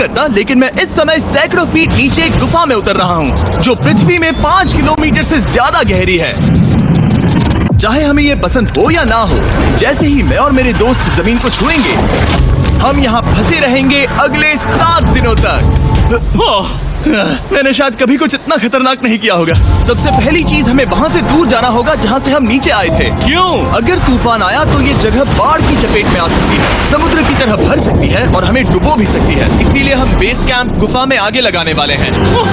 करता, लेकिन मैं इस समय सैकड़ों फीट नीचे एक गुफा में उतर रहा हूँ जो पृथ्वी में 5 किलोमीटर से ज्यादा गहरी है। चाहे हमें ये पसंद हो या ना हो, जैसे ही मैं और मेरे दोस्त जमीन को छुएंगे, हम यहाँ फंसे रहेंगे अगले 7 दिनों तक। मैंने शायद कभी कुछ इतना खतरनाक नहीं किया होगा। सबसे पहली चीज, हमें वहाँ से दूर जाना होगा जहाँ से हम नीचे आए थे। क्यों? अगर तूफान आया तो ये जगह बाढ़ की चपेट में आ सकती है, समुद्र की तरह भर सकती है और हमें डुबो भी सकती है। इसीलिए हम बेस कैंप गुफा में आगे लगाने वाले हैं।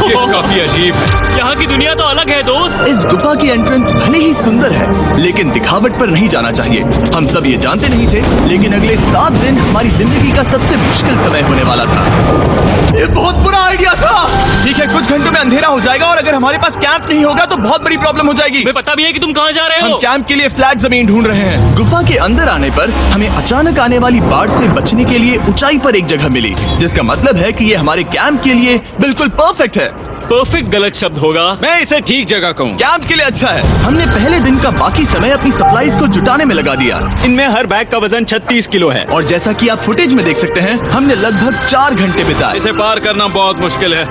ये काफी अजीब है। यहाँ की दुनिया तो अलग है दोस्त। इस गुफा की एंट्रेंस भले ही सुंदर है, लेकिन दिखावट पर नहीं जाना चाहिए। हम सब ये जानते नहीं थे, लेकिन अगले 7 दिन हमारी जिंदगी का सबसे मुश्किल समय होने वाला था। ये बहुत बुरा आइडिया था। ठीक है, कुछ घंटों में अंधेरा हो जाएगा और अगर हमारे पास कैंप नहीं होगा तो बहुत बड़ी प्रॉब्लम हो जाएगी। हमें पता भी है कि तुम कहाँ जा रहे हो। हम कैंप के लिए फ्लैट जमीन ढूंढ रहे हैं। गुफा के अंदर आने पर हमें अचानक आने वाली बाढ़ से बचने के लिए ऊंचाई पर एक जगह मिली, जिसका मतलब है कि ये हमारे कैंप के लिए बिल्कुल परफेक्ट है। परफेक्ट गलत शब्द होगा। मैं इसे ठीक जगह कहूँ। कैंप के लिए अच्छा है। हमने पहले दिन का बाकी समय अपनी सप्लाईज को जुटाने में लगा दिया। इनमें हर बैग का वजन 36 किलो है और जैसा कि आप फुटेज में देख सकते हैं, हमने लगभग 4 घंटे बिताए। इसे पार करना बहुत मुश्किल है।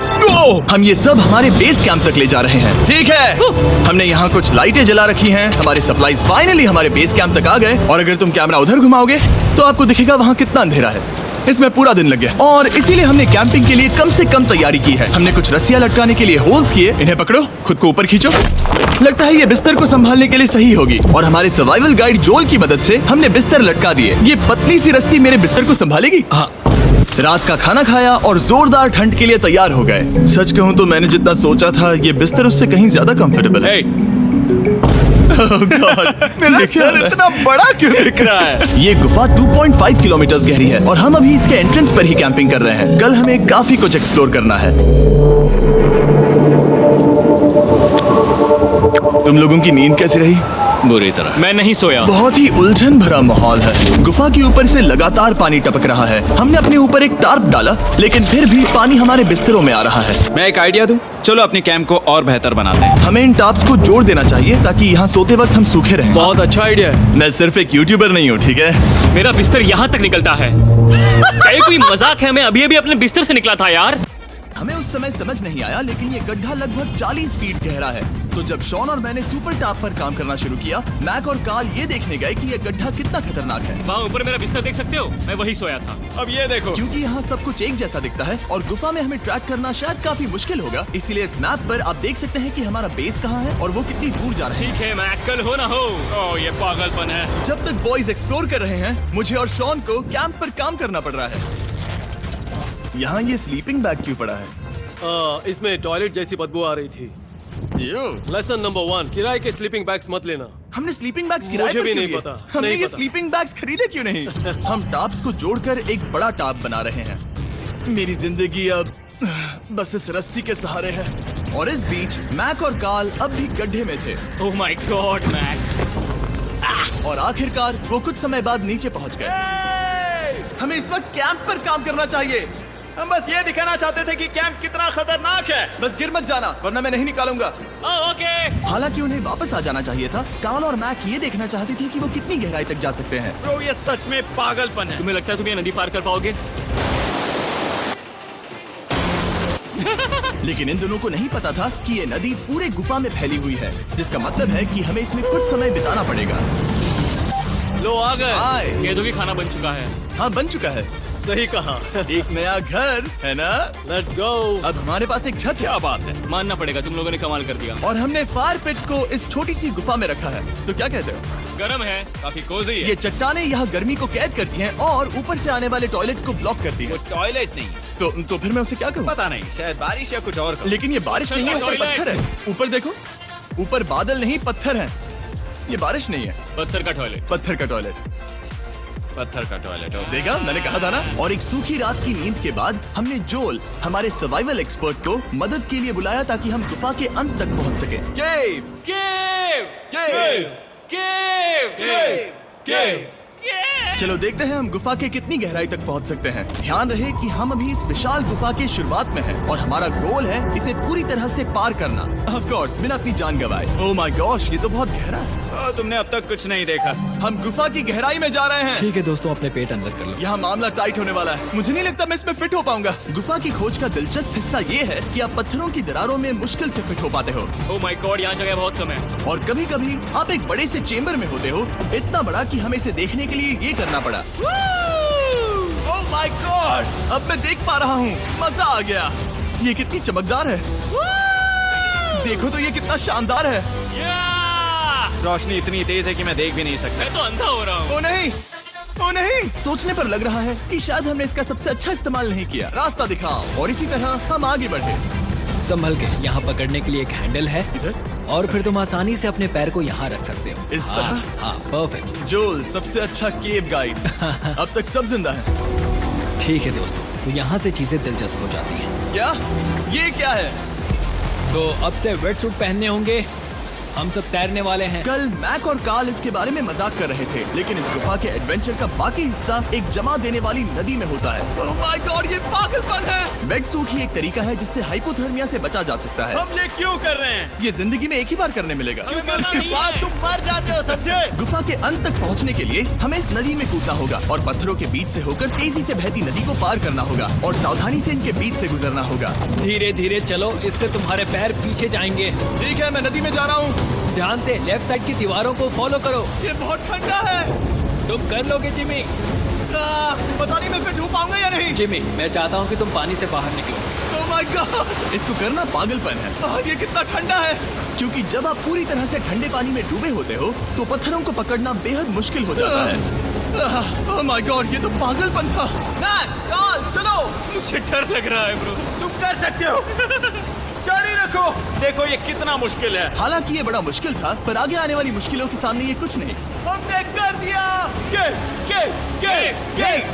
हम ये सब हमारे बेस कैंप तक ले जा रहे हैं। ठीक है, हमने यहाँ कुछ लाइटें जला रखी हैं। हमारे सप्लाईज फाइनली हमारे बेस कैंप तक आ गए और अगर तुम कैमरा उधर घुमाओगे तो आपको दिखेगा वहाँ कितना अंधेरा है। इसमें पूरा दिन लग गया और इसीलिए हमने कैंपिंग के लिए कम से कम तैयारी की है। हमने कुछ रस्सियां लटकाने के लिए होल्स किए। इन्हें पकड़ो, खुद को ऊपर खींचो। लगता है ये बिस्तर को संभालने के लिए सही होगी और हमारे सर्वाइवल गाइड जोल की मदद से हमने बिस्तर लटका दिए। ये पतली सी रस्सी मेरे बिस्तर को संभालेगी। हाँ। रात का खाना खाया और जोरदार ठंड के लिए तैयार हो गए। सच कहूँ तो मैंने जितना सोचा था, ये बिस्तर उससे कहीं ज्यादा कंफर्टेबल है। Oh God, मेरा सर इतना बड़ा क्यों दिख रहा है? ये गुफा 2.5 किलोमीटर गहरी है और हम अभी इसके एंट्रेंस पर ही कैंपिंग कर रहे हैं। कल हमें काफी कुछ एक्सप्लोर करना है। तुम लोगों की नींद कैसी रही? बुरी तरह। मैं नहीं सोया। बहुत ही उलझन भरा माहौल है। गुफा के ऊपर से लगातार पानी टपक रहा है। हमने अपने ऊपर एक टार्प डाला, लेकिन फिर भी पानी हमारे बिस्तरों में आ रहा है। मैं एक आइडिया दूं? चलो अपने कैंप को और बेहतर बनाते हैं। हमें इन टार्प्स को जोड़ देना चाहिए ताकि यहाँ सोते वक्त हम सूखे रहें। बहुत अच्छा आइडिया है। मैं सिर्फ एक यूट्यूबर नहीं हूँ, ठीक है? मेरा बिस्तर यहाँ तक निकलता है। क्या ये कोई मजाक है? मैं अभी अभी अपने बिस्तर से निकला था यार। हमें उस समय समझ नहीं आया, लेकिन ये गड्ढा लगभग 40 फीट गहरा है। तो जब शॉन और मैंने सुपर टाप पर काम करना शुरू किया, मैक और कार्ल ये देखने गए कि ये गड्ढा कितना खतरनाक है। वहाँ ऊपर मेरा बिस्तर देख सकते हो? मैं वही सोया था। अब ये देखो। क्योंकि यहाँ सब कुछ एक जैसा दिखता है और गुफा में हमें ट्रैक करना शायद काफी मुश्किल होगा, इसीलिए इस मैप पर आप देख सकते हैं कि हमारा बेस कहाँ है और वो कितनी दूर जा रहा है। ठीक है, मैं कल हो ना हो। ओह, ये पागलपन है। जब तक बॉयज एक्सप्लोर कर रहे हैं, मुझे और शॉन को कैंप पर काम करना पड़ रहा है। यहाँ ये स्लीपिंग बैग क्यों पड़ा है? इसमें टॉयलेट जैसी बदबू आ रही थी। लेसन नंबर 1, किराए के स्लीपिंग बैग्स मत लेना। हमने स्लीपिंग बैग्स किराए मुझे पर भी क्यों नहीं लिए? पता, हमने नहीं ये पता। स्लीपिंग बैग्स खरीदे क्यों नहीं? हम टाप्स को जोड़कर एक बड़ा टाप बना रहे हैं। मेरी जिंदगी अब बस इस रस्सी के सहारे है। और इस बीच मैक और कार्ल अब भी गड्ढे में थे। Oh my god Mac. और आखिरकार वो कुछ समय बाद नीचे पहुंच गए। हमें इस वक्त कैंप पर काम करना चाहिए। हम बस ये दिखाना चाहते थे कि कैंप कितना खतरनाक है। बस गिर मत जाना, वरना मैं नहीं निकालूंगा। ओके। हालांकि उन्हें वापस आ जाना चाहिए था। कार्ल और मैक ये देखना चाहते थे कि वो कितनी गहराई तक जा सकते हैं। ब्रो, ये सच में पागलपन है। तुम्हें लगता है तुम ये नदी पार कर पाओगे? लेकिन इन दोनों को नहीं पता था कि ये नदी पूरे गुफा में फैली हुई है, जिसका मतलब है कि हमें इसमें कुछ समय बिताना पड़ेगा। लो आ गए। हाय। कह दो कि खाना बन चुका है। हाँ, बन चुका है। सही कहा। एक नया घर है ना? Let's go. अब हमारे पास एक छत है। क्या बात है। मानना पड़ेगा, तुम लोगों ने कमाल कर दिया। और हमने फायर पिट को इस छोटी सी गुफा में रखा है। तो क्या कहते हो? गर्म है, काफी कोजी है। ये चट्टानें यहाँ गर्मी को कैद करती हैं और ऊपर से आने वाले टॉयलेट को ब्लॉक करती वो हैं। टॉयलेट नहीं, तो फिर मैं उसे क्या कहूँ? पता नहीं, शायद बारिश या कुछ और कहूं। लेकिन ये बारिश नहीं है, ऊपर टॉयलेट। पत्थर है। ऊपर देखो, ऊपर बादल नहीं पत्थर है। ये बारिश नहीं है, पत्थर का टॉयलेट। पत्थर का टॉयलेट। पत्थर का टॉयलेट। देखा, मैंने कहा था ना। और एक सूखी रात की नींद के बाद हमने जोल, हमारे सर्वाइवल एक्सपर्ट को मदद के लिए बुलाया ताकि हम गुफा के अंत तक पहुंच सके। केव, केव, केव, केव, केव, केव। केव। चलो देखते हैं हम गुफा के कितनी गहराई तक पहुंच सकते हैं। ध्यान रहे कि हम अभी इस विशाल गुफा के शुरुआत में हैं और हमारा गोल है इसे पूरी तरह से पार करना। ऑफ कोर्स, बिना अपनी जान गंवाए। ओह माय गॉश, ये तो बहुत गहरा है। तुमने अब तक कुछ नहीं देखा। हम गुफा की गहराई में जा रहे हैं। ठीक है दोस्तों, अपने पेट अंदर कर लो। यहाँ मामला टाइट होने वाला है। मुझे नहीं लगता मैं इसमें फिट हो पाऊंगा। गुफा की खोज का दिलचस्प हिस्सा ये है कि आप पत्थरों की दरारों में मुश्किल से फिट हो पाते हो, ओह माय गॉड, यहाँ जगह बहुत कम है। और कभी कभी आप एक बड़े से चेम्बर में होते हो, इतना बड़ा कि हमें इसे देखने के लिए ये करना पड़ा। ओह माय गॉड, अब मैं देख पा रहा हूँ। मजा आ गया। ये कितनी चमकदार है। देखो तो ये कितना शानदार है। रोशनी इतनी तेज है कि मैं देख भी नहीं सकता। मैं तो अंधा हो रहा हूँ। ओ नहीं, ओ नहीं, सोचने पर लग रहा है कि शायद हमने इसका सबसे अच्छा इस्तेमाल नहीं किया। रास्ता दिखाओ। और इसी तरह हम आगे बढ़े। संभल के, यहाँ पकड़ने के लिए एक हैंडल है इधर? और फिर तुम आसानी से अपने पैर को यहाँ रख सकते हो। इस तरह? हाँ, परफेक्ट। जोल, सबसे अच्छा केव गाइड। अब तक सब जिंदा है। ठीक है दोस्तों, तो यहाँ से चीजें दिलचस्प हो जाती हैं। क्या? ये क्या है? तो अब से वेट सूट पहनने होंगे। हम सब तैरने वाले हैं। कल मैक और कार्ल इसके बारे में मजाक कर रहे थे, लेकिन इस गुफा के एडवेंचर का बाकी हिस्सा एक जमा देने वाली नदी में होता है। ओह माय गॉड, ये पागलपन है। वेट सूट ही एक तरीका है जिससे हाइपोथर्मिया से बचा जा सकता है। हम ये क्यों कर रहे हैं? ये जिंदगी में एक ही बार करने मिलेगा। इसके बाद तुम मर जाते हो, समझे? गुफा के अंत तक पहुंचने के लिए हमें इस नदी में कूदना होगा और पत्थरों के बीच से होकर तेजी से बहती नदी को पार करना होगा और सावधानी से इनके बीच से गुजरना होगा। धीरे धीरे चलो, इससे तुम्हारे पैर पीछे जाएंगे। ठीक है, मैं नदी में जा रहा हूँ। ध्यान से लेफ्ट साइड की दीवारों को फॉलो करो। ये बहुत ठंडा है। तुम कर लोगे जिमी। पता नहीं मैं फिट हो पाऊंगा या नहीं। जिमी, मैं चाहता हूँ कि तुम पानी से बाहर निकलो। ओह माय गॉड, इसको करना पागलपन है। ये कितना ठंडा है। क्योंकि जब आप पूरी तरह से ठंडे पानी में डूबे होते हो तो पत्थरों को पकड़ना बेहद मुश्किल हो जाता है। ओह माय गॉड, ये तो पागलपन था। चलो। मुझे डर लग रहा है ब्रो। तुम कर सकते हो। जारी रखो। देखो ये कितना मुश्किल है। हालांकि ये बड़ा मुश्किल था, पर आगे आने वाली मुश्किलों के सामने ये कुछ नहीं। हमने कर दिया।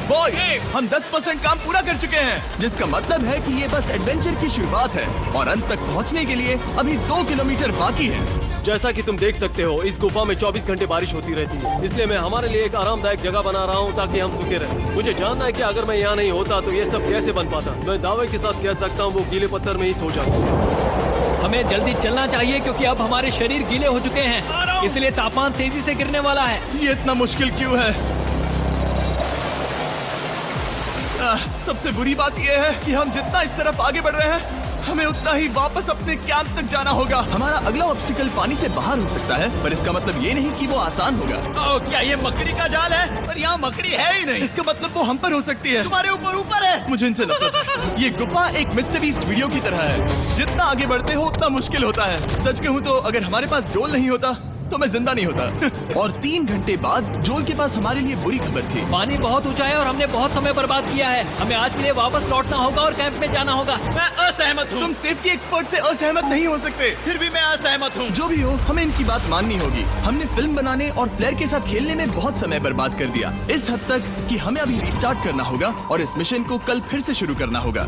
बॉय, हम 10% काम पूरा कर चुके हैं, जिसका मतलब है कि ये बस एडवेंचर की शुरुआत है और अंत तक पहुंचने के लिए अभी 2 किलोमीटर बाकी है। जैसा कि तुम देख सकते हो, इस गुफा में 24 घंटे बारिश होती रहती है। इसलिए मैं हमारे लिए एक आरामदायक जगह बना रहा हूँ ताकि हम सूखे रहें। मुझे जानना है कि अगर मैं यहाँ नहीं होता तो ये सब कैसे बन पाता। मैं दावे के साथ कह सकता हूँ वो गीले पत्थर में ही सो जाता। हमें जल्दी चलना चाहिए क्योंकि अब हमारे शरीर गीले हो चुके हैं, इसलिए तापमान तेजी से गिरने वाला है। ये इतना मुश्किल क्यों है? सबसे बुरी बात यह है कि हम जितना इस तरफ आगे बढ़ रहे हैं, हमें उतना ही वापस अपने कैंप तक जाना होगा। हमारा अगला ऑब्स्टिकल पानी से बाहर हो सकता है, पर इसका मतलब ये नहीं कि वो आसान होगा। ओह, क्या ये मकड़ी का जाल है? पर यहाँ मकड़ी है ही नहीं। इसका मतलब वो हम पर हो सकती है। तुम्हारे ऊपर है। मुझे इनसे नफरत है। ये गुफा एक मिस्टर बीस्ट वीडियो की तरह है। जितना आगे बढ़ते हो उतना मुश्किल होता है। सच कहूँ तो अगर हमारे पास जोल नहीं होता तो मैं जिंदा नहीं होता। और 3 घंटे बाद जोल के पास हमारे लिए बुरी खबर थी। पानी बहुत ऊंचा है और हमने बहुत समय बर्बाद किया है। हमें आज के लिए वापस लौटना होगा और कैंप में जाना होगा। मैं असहमत हूँ। तुम सेफ्टी एक्सपर्ट से असहमत नहीं हो सकते। फिर भी मैं असहमत हूँ। जो भी हो, हमें इनकी बात माननी होगी। हमने फिल्म बनाने और फ्लेयर के साथ खेलने में बहुत समय बर्बाद कर दिया, इस हद तक कि हमें अभी रिस्टार्ट करना होगा और इस मिशन को कल फिर से शुरू करना होगा।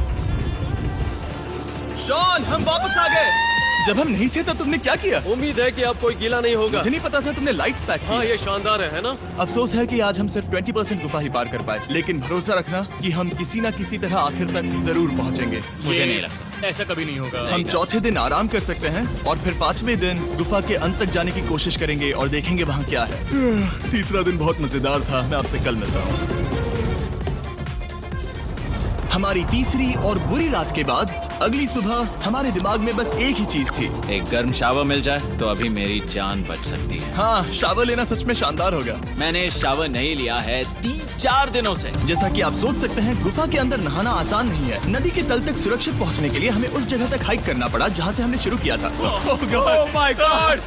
शॉन, हम वापस आ गए। जब हम नहीं थे तब तुमने क्या किया? उम्मीद है कि अब कोई गीला नहीं होगा। मुझे नहीं पता था तुमने लाइट्स पैक की। हाँ, ये शानदार है ना? अफसोस है कि आज हम सिर्फ 20% गुफा ही पार कर पाए, लेकिन भरोसा रखना कि हम किसी न किसी तरह आखिर तक जरूर पहुंचेंगे। मुझे नहीं लगता ऐसा कभी नहीं होगा। हम चौथे दिन आराम कर सकते हैं और फिर 5वें दिन गुफा के अंत तक जाने की कोशिश करेंगे और देखेंगे वहाँ क्या है। तीसरा दिन बहुत मजेदार था। मैं आपसे कल मिलता हूँ। हमारी तीसरी और बुरी रात के बाद अगली सुबह हमारे दिमाग में बस एक ही चीज थी। एक गर्म शावर मिल जाए तो अभी मेरी जान बच सकती है। हाँ, शावर लेना सच में शानदार होगा। मैंने शावर नहीं लिया है 3-4 दिनों से। जैसा कि आप सोच सकते हैं, गुफा के अंदर नहाना आसान नहीं है। नदी के तल तक सुरक्षित पहुंचने के लिए हमें उस जगह तक हाइक करना पड़ा जहां से हमने शुरू किया था। ओह माय गॉड।